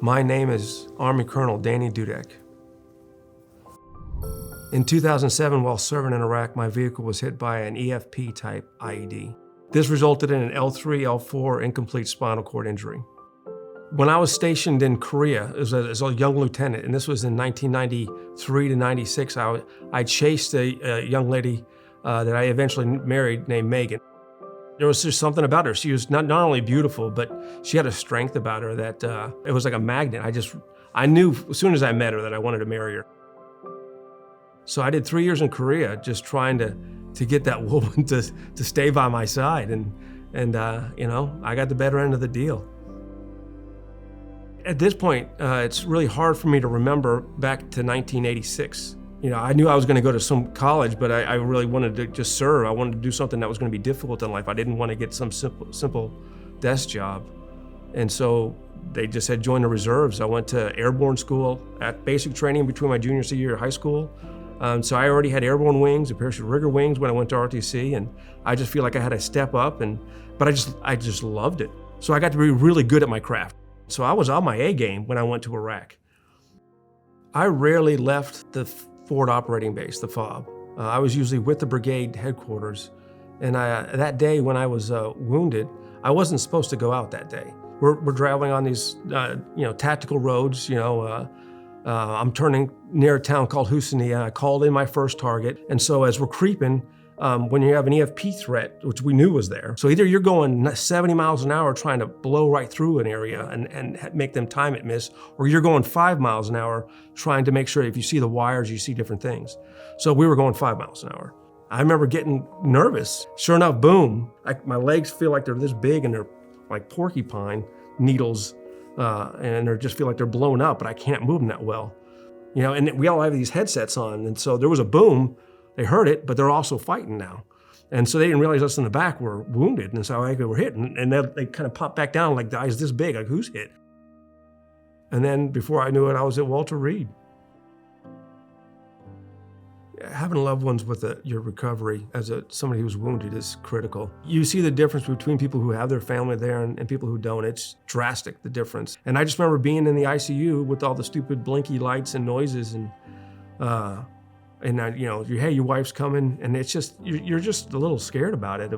My name is Army Colonel Major Dudek. In 2007, while serving in Iraq, my vehicle was hit by an EFP-type IED. This resulted in an L3, L4 incomplete spinal cord injury. When I was stationed in Korea as a young lieutenant, and this was in 1993 to 96, I chased a young lady that I eventually married named Megan. There was just something about her. She was not only beautiful, but she had a strength about her that it was like a magnet. I knew as soon as I met her that I wanted to marry her. So I did 3 years in Korea just trying to get that woman to stay by my side. And you know, I got the better end of the deal. At this point, it's really hard for me to remember back to 1986. You know, I knew I was going to go to some college, but I really wanted to just serve. I wanted to do something that was going to be difficult in life. I didn't want to get some simple desk job. And so they just said, join the reserves. I went to airborne school at basic training between my junior and senior year of high school. So I already had airborne wings and parachute rigger wings when I went to RTC, and I just feel like I had to step up, but I just loved it. So I got to be really good at my craft. So I was on my A game when I went to Iraq. I rarely left the forward operating base, the FOB. I was usually with the brigade headquarters. And that day when I was wounded, I wasn't supposed to go out that day. We're traveling on these tactical roads. I'm turning near a town called Hussainiyah. I called in my first target. And so as we're creeping, when you have an EFP threat, which we knew was there, so either you're going 70 miles an hour trying to blow right through an area and make them time it miss, or you're going 5 miles an hour trying to make sure if you see the wires, you see different things. So we were going 5 miles an hour. I remember getting nervous. Sure enough, boom, my legs feel like they're this big and they're like porcupine needles, and they just feel like they're blown up, but I can't move them that well. You know, and we all have these headsets on, and so there was a boom. They heard it, but they're also fighting now. And so they didn't realize us in the back were wounded, and so they were hit, and they kind of popped back down like the eyes this big, like who's hit? And then before I knew it, I was at Walter Reed. Having loved ones with your recovery as somebody who's wounded is critical. You see the difference between people who have their family there and people who don't. It's drastic, the difference. And I just remember being in the ICU with all the stupid blinky lights and noises, and hey, your wife's coming, and it's just, you're just a little scared about it,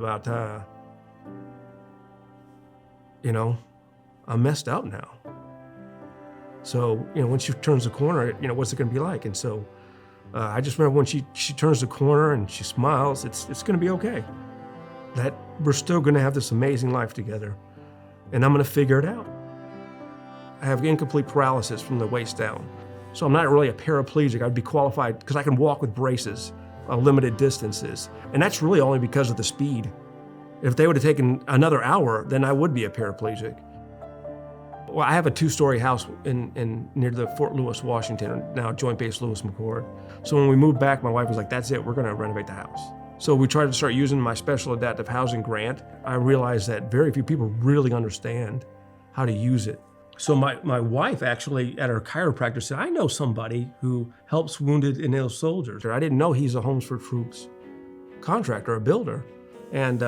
I'm messed up now. So, when she turns the corner, what's it gonna be like? And so I just remember when she turns the corner and she smiles, it's gonna be okay. That we're still gonna have this amazing life together, and I'm gonna figure it out. I have incomplete paralysis from the waist down. So I'm not really a paraplegic. I'd be qualified because I can walk with braces, limited distances. And that's really only because of the speed. If they would have taken another hour, then I would be a paraplegic. Well, I have a 2-story house near the Fort Lewis, Washington, now Joint Base Lewis McChord. So when we moved back, my wife was like, that's it, we're gonna renovate the house. So we tried to start using my special adaptive housing grant. I realized that very few people really understand how to use it. So my wife actually, at her chiropractor, said, I know somebody who helps wounded and ill soldiers. I didn't know he's a Homes for Troops contractor, a builder. And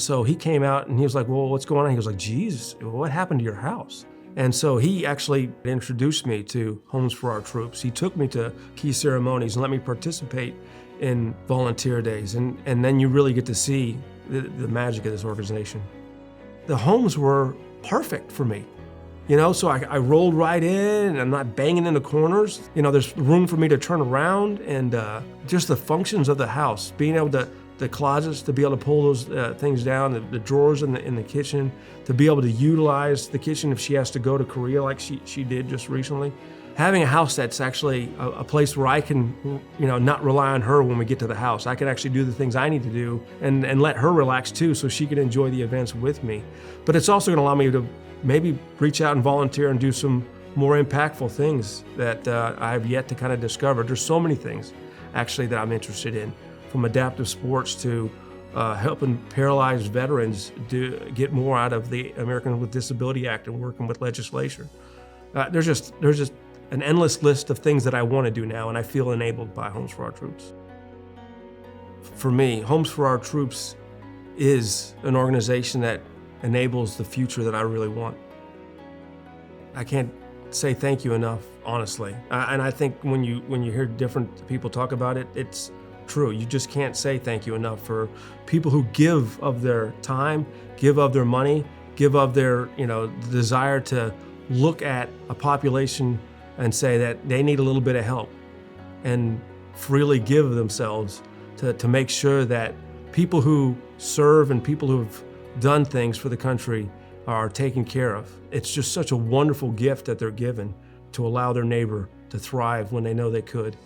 so he came out and he was like, well, what's going on? He was like, geez, what happened to your house? And so he actually introduced me to Homes for Our Troops. He took me to key ceremonies and let me participate in volunteer days. And then you really get to see the magic of this organization. The homes were perfect for me. So I rolled right in, and I'm not banging in the corners. There's room for me to turn around, and just the functions of the house, being able to, the closets, to be able to pull those things down, the drawers in the kitchen, to be able to utilize the kitchen if she has to go to Korea like she did just recently. Having a house that's actually a place where I can, not rely on her when we get to the house. I can actually do the things I need to do and let her relax too, so she can enjoy the events with me. But it's also gonna allow me to maybe reach out and volunteer and do some more impactful things that I have yet to kind of discover. There's so many things actually that I'm interested in, from adaptive sports to helping paralyzed veterans get more out of the Americans with Disability Act and working with legislation. There's just an endless list of things that I want to do now, and I feel enabled by Homes for Our Troops. For me, Homes for Our Troops is an organization that enables the future that I really want. I can't say thank you enough, honestly. And I think when you hear different people talk about it, it's true. You just can't say thank you enough for people who give of their time, give of their money, give of their, desire to look at a population and say that they need a little bit of help and freely give of themselves to make sure that people who serve and people who have done things for the country are taken care of. It's just such a wonderful gift that they're given to allow their neighbor to thrive when they know they could.